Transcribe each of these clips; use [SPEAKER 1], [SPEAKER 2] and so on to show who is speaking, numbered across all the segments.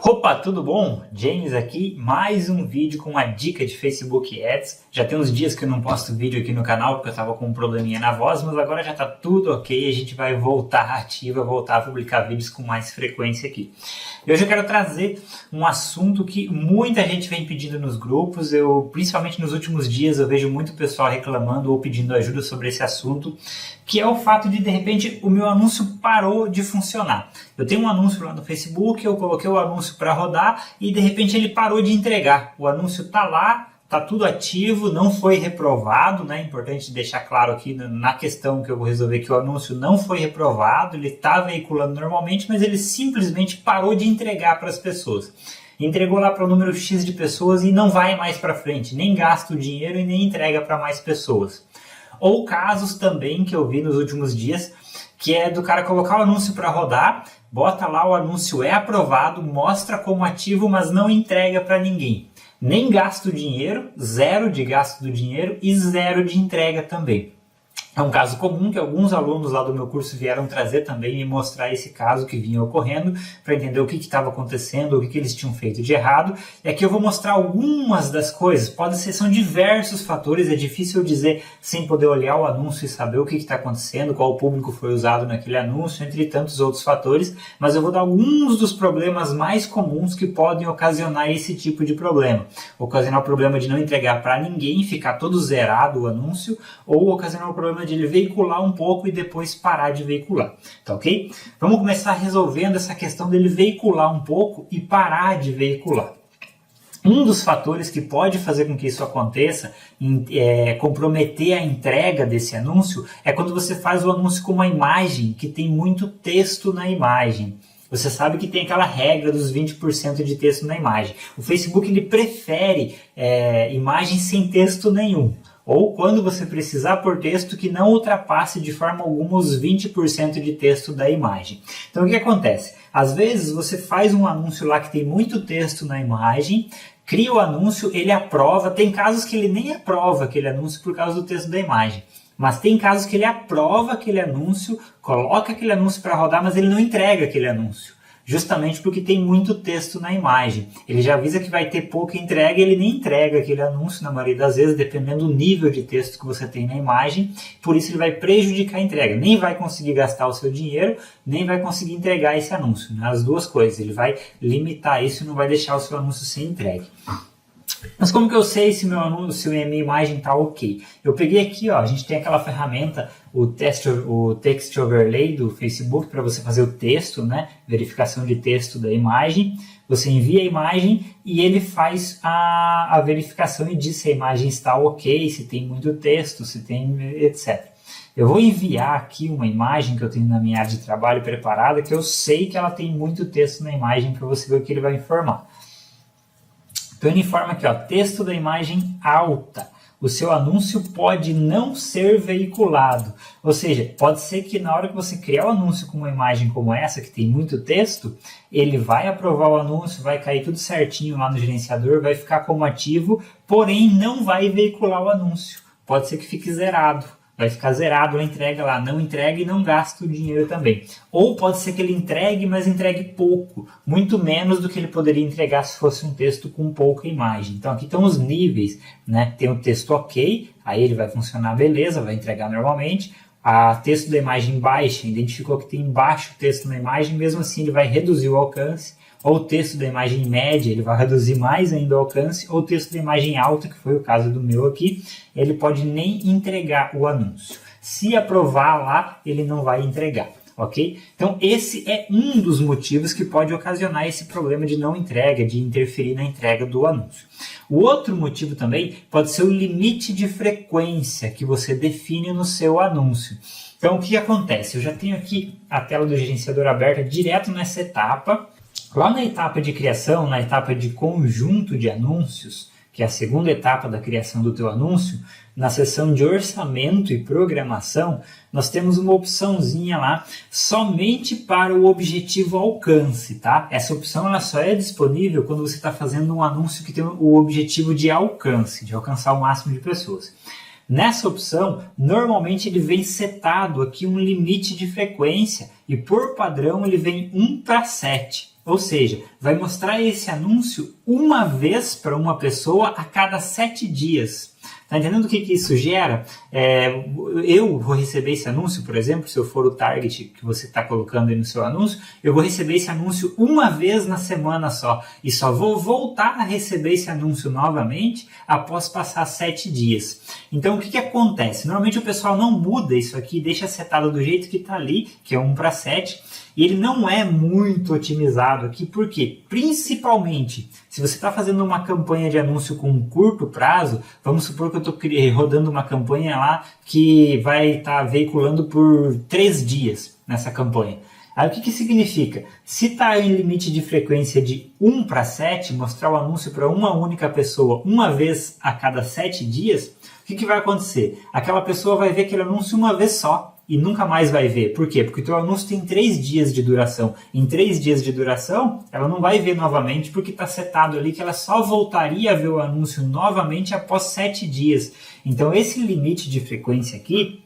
[SPEAKER 1] Opa, tudo bom? James aqui, mais um vídeo com uma dica de Facebook Ads. Já tem uns dias que eu não posto vídeo aqui no canal porque eu estava com um probleminha na voz, mas agora já está tudo ok, a gente vai voltar ativa, voltar a publicar vídeos com mais frequência aqui. E hoje eu quero trazer um assunto que muita gente vem pedindo nos grupos, principalmente nos últimos dias eu vejo muito pessoal reclamando ou pedindo ajuda sobre esse assunto, que é o fato de repente o meu anúncio parou de funcionar. Eu tenho um anúncio lá no Facebook, eu coloquei o anúncio para rodar e de repente ele parou de entregar. O anúncio está lá, está tudo ativo, não foi reprovado, né? Importante deixar claro aqui na questão que eu vou resolver que o anúncio não foi reprovado, ele está veiculando normalmente, mas ele simplesmente parou de entregar para as pessoas. Entregou lá para o número X de pessoas e não vai mais para frente, nem gasta o dinheiro e nem entrega para mais pessoas. Ou casos também que eu vi nos últimos dias, que é do cara colocar o anúncio para rodar, bota lá o anúncio é aprovado, mostra como ativo, mas não entrega para ninguém. Nem gasta o dinheiro, zero de gasto do dinheiro e zero de entrega também. É um caso comum que alguns alunos lá do meu curso vieram trazer também e mostrar esse caso que vinha ocorrendo para entender o que estava acontecendo, o que eles tinham feito de errado. E aqui eu vou mostrar algumas das coisas, são diversos fatores, é difícil dizer sem poder olhar o anúncio e saber o que está acontecendo, qual público foi usado naquele anúncio, entre tantos outros fatores, mas eu vou dar alguns dos problemas mais comuns que podem ocasionar esse tipo de problema. Ocasionar o problema de não entregar para ninguém, ficar todo zerado o anúncio, ou ocasionar o problema de ele veicular um pouco e depois parar de veicular, tá ok? Vamos começar resolvendo essa questão dele veicular um pouco e parar de veicular. Um dos fatores que pode fazer com que isso aconteça, comprometer a entrega desse anúncio, é quando você faz o anúncio com uma imagem que tem muito texto na imagem. Você sabe que tem aquela regra dos 20% de texto na imagem. O Facebook ele prefere imagens sem texto nenhum. Ou quando você precisar por texto que não ultrapasse de forma alguma os 20% de texto da imagem. Então o que acontece? Às vezes você faz um anúncio lá que tem muito texto na imagem, cria o anúncio, ele aprova, tem casos que ele nem aprova aquele anúncio por causa do texto da imagem. Mas tem casos que ele aprova aquele anúncio, coloca aquele anúncio para rodar, mas ele não entrega aquele anúncio. Justamente porque tem muito texto na imagem. Ele já avisa que vai ter pouca entrega e ele nem entrega aquele anúncio na maioria das vezes, dependendo do nível de texto que você tem na imagem. Por isso ele vai prejudicar a entrega. Nem vai conseguir gastar o seu dinheiro, nem vai conseguir entregar esse anúncio. Né? As duas coisas. Ele vai limitar isso e não vai deixar o seu anúncio sem entregue. Mas como que eu sei se meu anúncio, se a minha imagem está ok? Eu peguei aqui, ó, a gente tem aquela ferramenta, o Text Overlay do Facebook para você fazer o texto, né? Verificação de texto da imagem. Você envia a imagem e ele faz a verificação e diz se a imagem está ok, se tem muito texto, se tem etc. Eu vou enviar aqui uma imagem que eu tenho na minha área de trabalho preparada, que eu sei que ela tem muito texto na imagem para você ver o que ele vai informar. Então ele informa aqui, ó, texto da imagem alta. O seu anúncio pode não ser veiculado. Ou seja, pode ser que na hora que você criar o anúncio com uma imagem como essa, que tem muito texto, ele vai aprovar o anúncio, vai cair tudo certinho lá no gerenciador, vai ficar como ativo, porém não vai veicular o anúncio. Pode ser que fique zerado. Vai ficar zerado a entrega lá, não entrega e não gasta o dinheiro também. Ou pode ser que ele entregue, mas entregue pouco, muito menos do que ele poderia entregar se fosse um texto com pouca imagem. Então aqui estão os níveis, né? Tem o texto ok, aí ele vai funcionar beleza, vai entregar normalmente. A texto da imagem baixa, identificou que tem baixo texto na imagem, mesmo assim ele vai reduzir o alcance. Ou o texto da imagem média, ele vai reduzir mais ainda o alcance, ou o texto da imagem alta, que foi o caso do meu aqui, ele pode nem entregar o anúncio. Se aprovar lá, ele não vai entregar, ok? Então esse é um dos motivos que pode ocasionar esse problema de não entrega, de interferir na entrega do anúncio. O outro motivo também pode ser o limite de frequência que você define no seu anúncio. Então o que acontece? Eu já tenho aqui a tela do gerenciador aberta direto nessa etapa. Lá na etapa de criação, na etapa de conjunto de anúncios, que é a segunda etapa da criação do teu anúncio, na seção de orçamento e programação, nós temos uma opçãozinha lá somente para o objetivo alcance, tá? Essa opção ela só é disponível quando você está fazendo um anúncio que tem o objetivo de alcance, de alcançar o máximo de pessoas. Nessa opção, normalmente ele vem setado aqui um limite de frequência e por padrão ele vem 1 para 7. Ou seja, vai mostrar esse anúncio uma vez para uma pessoa a cada 7 dias. Tá entendendo o que isso gera? Eu vou receber esse anúncio, por exemplo, se eu for o target que você está colocando aí no seu anúncio, eu vou receber esse anúncio uma vez na semana só. E só vou voltar a receber esse anúncio novamente após passar 7 dias. Então, o que acontece? Normalmente o pessoal não muda isso aqui, deixa setado do jeito que está ali, que é 1:7. E ele não é muito otimizado aqui, por quê? Principalmente, se você está fazendo uma campanha de anúncio com um curto prazo, vamos supor que eu estou rodando uma campanha lá que vai estar veiculando por 3 dias nessa campanha. Aí o que significa? Se está em limite de frequência de 1:7, mostrar o anúncio para uma única pessoa uma vez a cada 7 dias, o que vai acontecer? Aquela pessoa vai ver aquele anúncio uma vez só e nunca mais vai ver. Por quê? Porque o teu anúncio tem 3 dias de duração. Em 3 dias de duração, ela não vai ver novamente porque está setado ali que ela só voltaria a ver o anúncio novamente após 7 dias. Então esse limite de frequência aqui,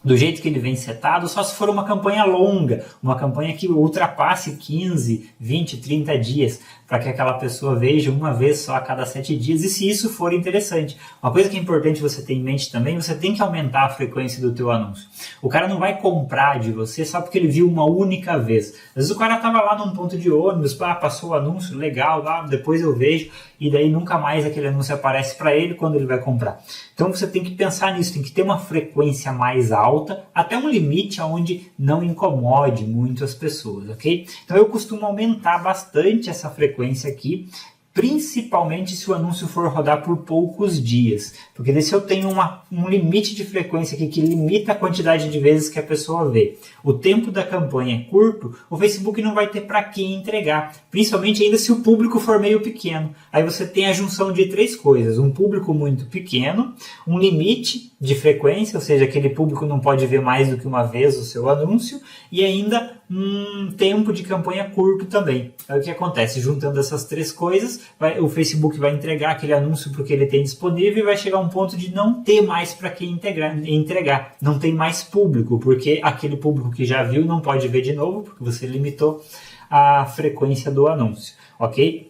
[SPEAKER 1] do jeito que ele vem setado, só se for uma campanha longa, uma campanha que ultrapasse 15, 20, 30 dias, para que aquela pessoa veja uma vez só a cada 7 dias, e se isso for interessante. Uma coisa que é importante você ter em mente também, você tem que aumentar a frequência do teu anúncio. O cara não vai comprar de você só porque ele viu uma única vez. Às vezes o cara estava lá num ponto de ônibus, passou o anúncio, legal, depois eu vejo, e daí nunca mais aquele anúncio aparece para ele quando ele vai comprar. Então você tem que pensar nisso, tem que ter uma frequência mais alta, até um limite onde não incomode muito as pessoas, ok? Então eu costumo aumentar bastante essa frequência aqui, principalmente se o anúncio for rodar por poucos dias, porque daí se eu tenho um limite de frequência aqui que limita a quantidade de vezes que a pessoa vê, o tempo da campanha é curto, o Facebook não vai ter para quem entregar, principalmente ainda se o público for meio pequeno. Aí você tem a junção de 3 coisas, um público muito pequeno, um limite de frequência, ou seja, aquele público não pode ver mais do que uma vez o seu anúncio, e ainda um tempo de campanha curto também. Aí o que acontece? Juntando essas 3 coisas, o Facebook vai entregar aquele anúncio para o que ele tem disponível e vai chegar a um ponto de não ter mais para quem entregar. Não tem mais público, porque aquele público que já viu não pode ver de novo, porque você limitou a frequência do anúncio, ok?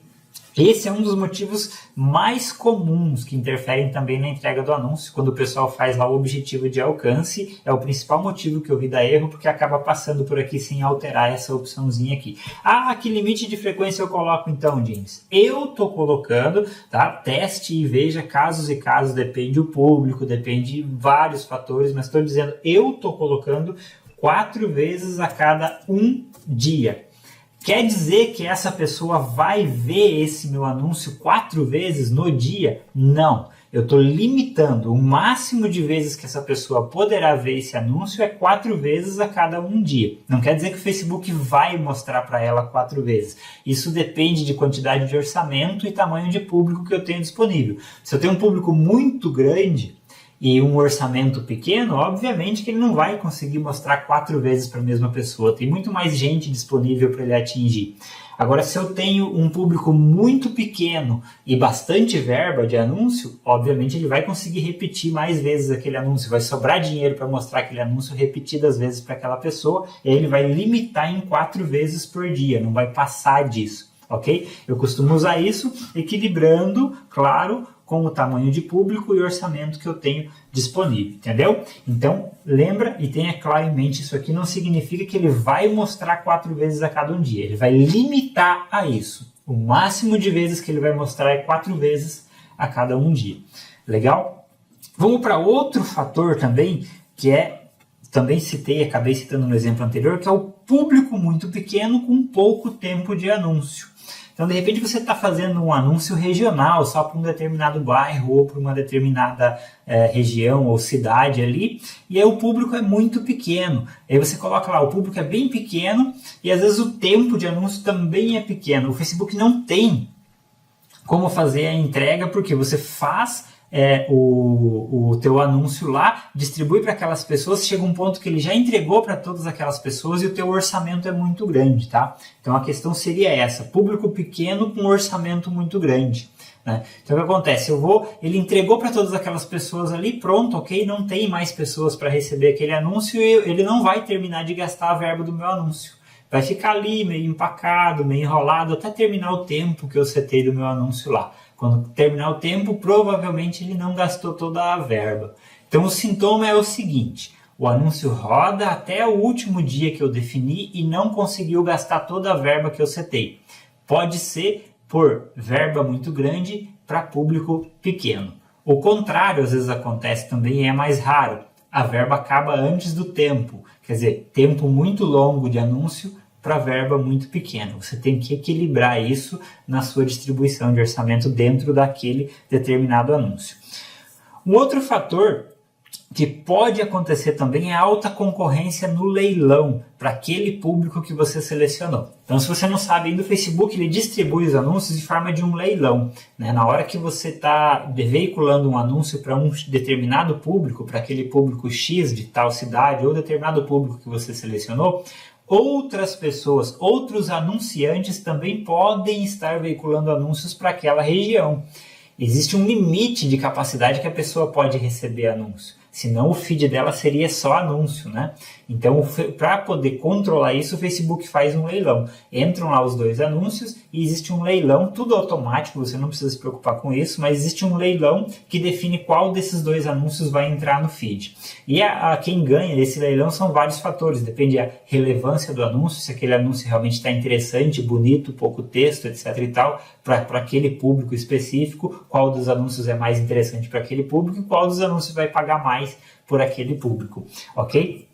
[SPEAKER 1] Esse é um dos motivos mais comuns que interferem também na entrega do anúncio, quando o pessoal faz lá o objetivo de alcance, é o principal motivo que eu vi dar erro, porque acaba passando por aqui sem alterar essa opçãozinha aqui. Que limite de frequência eu coloco então, James? Eu estou colocando, tá? Teste e veja casos e casos, depende do público, depende de vários fatores, mas estou dizendo, eu estou colocando 4 vezes a cada 1 dia. Quer dizer que essa pessoa vai ver esse meu anúncio 4 vezes no dia? Não. Eu estou limitando. O máximo de vezes que essa pessoa poderá ver esse anúncio é 4 vezes a cada 1 dia. Não quer dizer que o Facebook vai mostrar para ela 4 vezes. Isso depende de quantidade de orçamento e tamanho de público que eu tenho disponível. Se eu tenho um público muito grande e um orçamento pequeno, obviamente que ele não vai conseguir mostrar 4 vezes para a mesma pessoa. Tem muito mais gente disponível para ele atingir. Agora, se eu tenho um público muito pequeno e bastante verba de anúncio, obviamente ele vai conseguir repetir mais vezes aquele anúncio. Vai sobrar dinheiro para mostrar aquele anúncio repetidas vezes para aquela pessoa. E aí ele vai limitar em 4 vezes por dia, não vai passar disso, ok? Eu costumo usar isso equilibrando, claro, com o tamanho de público e orçamento que eu tenho disponível, entendeu? Então, lembra e tenha claro em mente, isso aqui não significa que ele vai mostrar 4 vezes a cada 1 dia, ele vai limitar a isso. O máximo de vezes que ele vai mostrar é 4 vezes a cada 1 dia. Legal? Vamos para outro fator também, que também acabei citando no exemplo anterior, que é o público muito pequeno com pouco tempo de anúncio. Então, de repente, você está fazendo um anúncio regional só para um determinado bairro ou para uma determinada região ou cidade ali, e aí o público é muito pequeno. Aí você coloca lá, o público é bem pequeno e às vezes o tempo de anúncio também é pequeno. O Facebook não tem como fazer a entrega, porque você faz o teu anúncio lá, distribui para aquelas pessoas, chega um ponto que ele já entregou para todas aquelas pessoas e o teu orçamento é muito grande, tá? Então a questão seria essa, público pequeno com orçamento muito grande, né? Então o que acontece? Ele entregou para todas aquelas pessoas ali, pronto, ok, não tem mais pessoas para receber aquele anúncio e ele não vai terminar de gastar a verba do meu anúncio. vai ficar ali meio empacado, meio enrolado, até terminar o tempo que eu setei do meu anúncio lá. Quando terminar o tempo, provavelmente ele não gastou toda a verba. Então o sintoma é o seguinte: o anúncio roda até o último dia que eu defini e não conseguiu gastar toda a verba que eu setei. Pode ser por verba muito grande para público pequeno. O contrário às vezes acontece também e é mais raro. A verba acaba antes do tempo. Quer dizer, tempo muito longo de anúncio para verba muito pequena. Você tem que equilibrar isso na sua distribuição de orçamento dentro daquele determinado anúncio. Um outro fator que pode acontecer também é a alta concorrência no leilão para aquele público que você selecionou. Então, se você não sabe ainda, o Facebook ele distribui os anúncios em forma de um leilão, né? Na hora que você está veiculando um anúncio para um determinado público, para aquele público X de tal cidade ou determinado público que você selecionou, outras pessoas, outros anunciantes também podem estar veiculando anúncios para aquela região. Existe um limite de capacidade que a pessoa pode receber anúncio. Senão o feed dela seria só anúncio, né? Então, para poder controlar isso, o Facebook faz um leilão. Entram lá os dois anúncios e existe um leilão, tudo automático, você não precisa se preocupar com isso, mas existe um leilão que define qual desses dois anúncios vai entrar no feed. E quem ganha desse leilão são vários fatores, depende da relevância do anúncio, se aquele anúncio realmente está interessante, bonito, pouco texto, etc. e tal, para aquele público específico, qual dos anúncios é mais interessante para aquele público e qual dos anúncios vai pagar mais por aquele público, ok?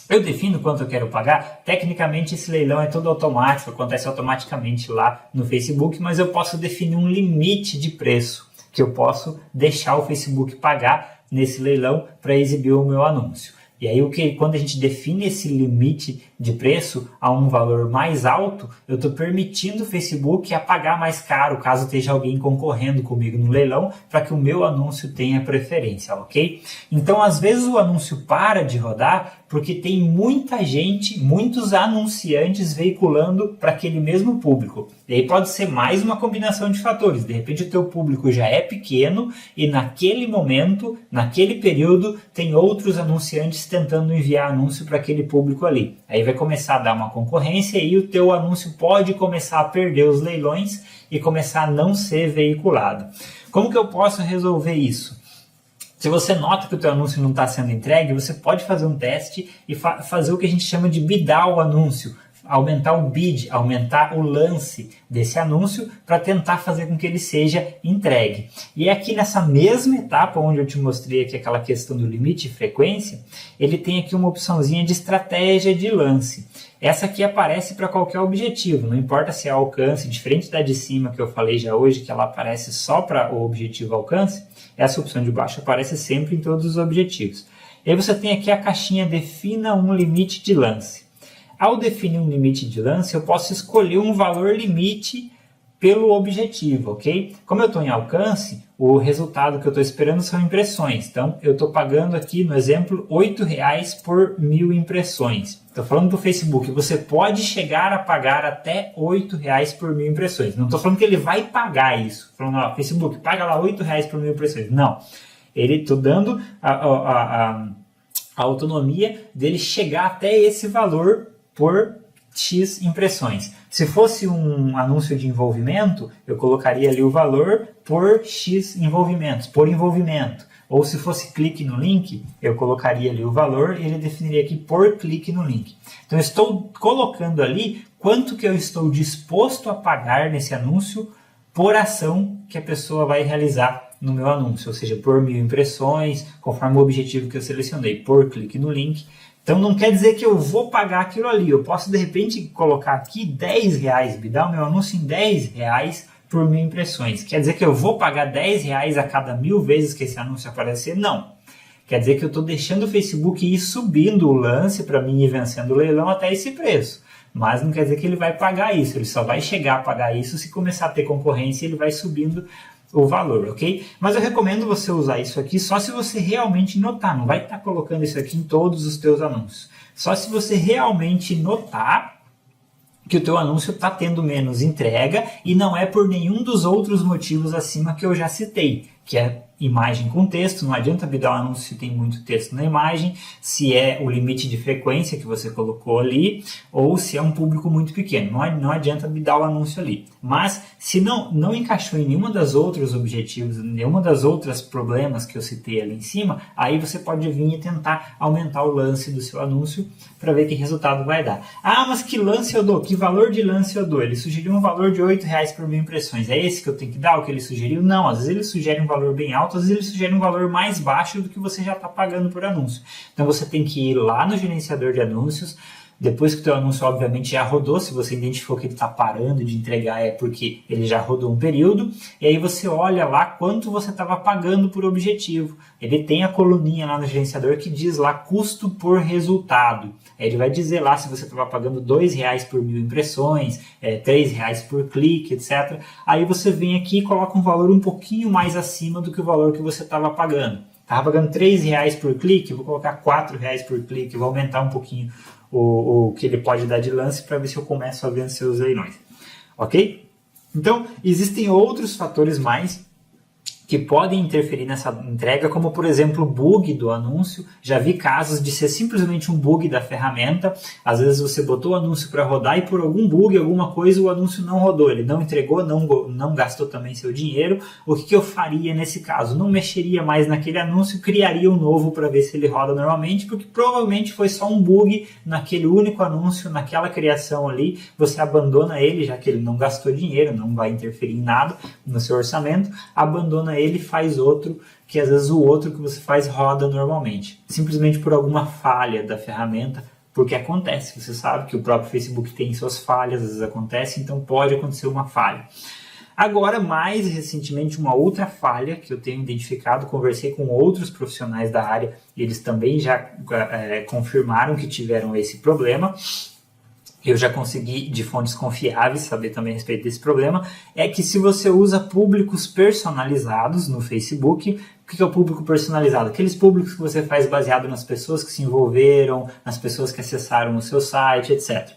[SPEAKER 1] Eu defino quanto eu quero pagar. Tecnicamente esse leilão é todo automático, acontece automaticamente lá no Facebook, mas eu posso definir um limite de preço que eu posso deixar o Facebook pagar nesse leilão para exibir o meu anúncio. E aí, quando a gente define esse limite de preço a um valor mais alto, eu estou permitindo o Facebook a pagar mais caro, caso esteja alguém concorrendo comigo no leilão, para que o meu anúncio tenha preferência, ok? Então, às vezes o anúncio para de rodar porque tem muita gente, muitos anunciantes veiculando para aquele mesmo público. E aí pode ser mais uma combinação de fatores. De repente o teu público já é pequeno e naquele momento, naquele período, tem outros anunciantes tentando enviar anúncio para aquele público ali. Aí vai começar a dar uma concorrência e o teu anúncio pode começar a perder os leilões e começar a não ser veiculado. Como que eu posso resolver isso? Se você nota que o teu anúncio não está sendo entregue, você pode fazer um teste e fazer o que a gente chama de bidar o anúncio. Aumentar o bid, aumentar o lance desse anúncio para tentar fazer com que ele seja entregue. E é aqui nessa mesma etapa onde eu te mostrei aqui aquela questão do limite e frequência, ele tem aqui uma opçãozinha de estratégia de lance. Essa aqui aparece para qualquer objetivo, não importa se é alcance, diferente da de cima que eu falei já hoje, que ela aparece só para o objetivo alcance, essa opção de baixo aparece sempre em todos os objetivos. E aí você tem aqui a caixinha defina um limite de lance. Ao definir um limite de lance, eu posso escolher um valor limite pelo objetivo, ok? Como eu estou em alcance, o resultado que eu estou esperando são impressões. Então, eu estou pagando aqui, no exemplo, R$ 8,00 por 1.000 impressões. Estou falando do Facebook, você pode chegar a pagar até R$ 8,00 por 1.000 impressões. Não estou falando que ele vai pagar isso. Estou falando, ó, Facebook, paga lá R$ 8,00 por 1.000 impressões. Não. Estou dando a autonomia dele chegar até esse valor por X impressões. Se fosse um anúncio de envolvimento, eu colocaria ali o valor por X envolvimentos, por envolvimento. Ou se fosse clique no link, eu colocaria ali o valor e ele definiria aqui por clique no link. Então eu estou colocando ali quanto que eu estou disposto a pagar nesse anúncio por ação que a pessoa vai realizar no meu anúncio, ou seja, por 1.000 impressões, conforme o objetivo que eu selecionei, por clique no link. Então não quer dizer que eu vou pagar aquilo ali, eu posso de repente colocar aqui R$10, me dar o meu anúncio em R$10 por 1.000 impressões. Quer dizer que eu vou pagar R$10 a cada 1.000 vezes que esse anúncio aparecer? Não. Quer dizer que eu estou deixando o Facebook ir subindo o lance para mim ir vencendo o leilão até esse preço. Mas não quer dizer que ele vai pagar isso, ele só vai chegar a pagar isso se começar a ter concorrência e ele vai subindo o valor, ok? Mas eu recomendo você usar isso aqui só se você realmente notar, não vai estar colocando isso aqui em todos os teus anúncios. Só se você realmente notar que o teu anúncio está tendo menos entrega e não é por nenhum dos outros motivos acima que eu já citei, que é imagem com texto, não adianta bidar um anúncio se tem muito texto na imagem, se é o limite de frequência que você colocou ali, ou se é um público muito pequeno, não adianta bidar o anúncio ali. Mas se não encaixou em nenhuma das outros objetivos, nenhuma das outras problemas que eu citei ali em cima, aí você pode vir e tentar aumentar o lance do seu anúncio para ver que resultado vai dar. Ah, mas que lance eu dou? Que valor de lance eu dou? Ele sugeriu um valor de R$8 por 1000 impressões. É esse que eu tenho que dar, o que ele sugeriu? Não, às vezes ele sugere um valor bem alto, às vezes ele sugere um valor mais baixo do que você já está pagando por anúncio. Então você tem que ir lá no gerenciador de anúncios, depois que o teu anúncio obviamente já rodou, se você identificou que ele está parando de entregar é porque ele já rodou um período, e aí você olha lá quanto você estava pagando por objetivo. Ele tem a coluninha lá no gerenciador que diz lá custo por resultado. Ele vai dizer lá se você estava pagando R$2 por 1000 impressões, R$3 por clique, etc. Aí você vem aqui e coloca um valor um pouquinho mais acima do que o valor que você estava pagando. Estava pagando R$3 por clique, vou colocar R$4 por clique, vou aumentar um pouquinho o que ele pode dar de lance para ver se eu começo a vencer os leilões. Ok? Então, existem outros fatores mais que podem interferir nessa entrega, como por exemplo o bug do anúncio. Já vi casos de ser simplesmente um bug da ferramenta. Às vezes você botou o anúncio para rodar e por algum bug, alguma coisa, o anúncio não rodou. Ele não entregou, não gastou também seu dinheiro. O que eu faria nesse caso? Não mexeria mais naquele anúncio, criaria um novo para ver se ele roda normalmente, porque provavelmente foi só um bug naquele único anúncio, naquela criação ali. Você abandona ele, já que ele não gastou dinheiro, não vai interferir em nada no seu orçamento, abandona ele, faz outro, que às vezes o outro que você faz roda normalmente, simplesmente por alguma falha da ferramenta, porque acontece, você sabe que o próprio Facebook tem suas falhas, às vezes acontece, então pode acontecer uma falha. Agora, mais recentemente, uma outra falha que eu tenho identificado, conversei com outros profissionais da área, e eles também já confirmaram que tiveram esse problema. Eu já consegui, de fontes confiáveis, saber também a respeito desse problema, é que se você usa públicos personalizados no Facebook, o que é o público personalizado? Aqueles públicos que você faz baseado nas pessoas que se envolveram, nas pessoas que acessaram o seu site, etc.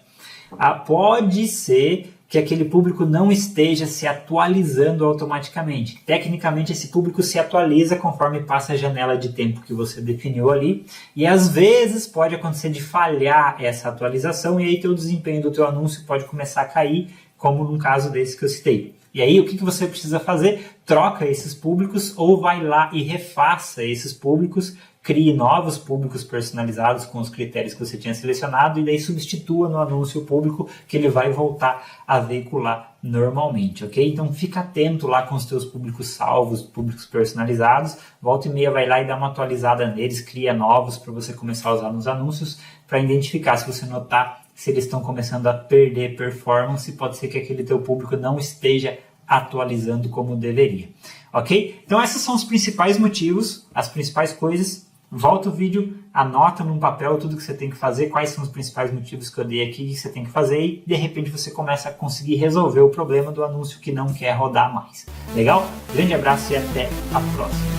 [SPEAKER 1] Pode ser que aquele público não esteja se atualizando automaticamente. Tecnicamente, esse público se atualiza conforme passa a janela de tempo que você definiu ali, e às vezes pode acontecer de falhar essa atualização, e aí o desempenho do teu anúncio pode começar a cair, como num caso desse que eu citei. E aí, o que você precisa fazer? Troca esses públicos ou vai lá e refaça esses públicos, crie novos públicos personalizados com os critérios que você tinha selecionado e daí substitua no anúncio público que ele vai voltar a veicular normalmente, ok? Então fica atento lá com os teus públicos salvos, públicos personalizados, volta e meia vai lá e dá uma atualizada neles, cria novos para você começar a usar nos anúncios para identificar se você notar se eles estão começando a perder performance, pode ser que aquele teu público não esteja atualizando como deveria, ok? Então esses são os principais motivos, as principais coisas. Volta o vídeo, anota num papel tudo que você tem que fazer, quais são os principais motivos que eu dei aqui que você tem que fazer e de repente você começa a conseguir resolver o problema do anúncio que não quer rodar mais. Legal? Grande abraço e até a próxima.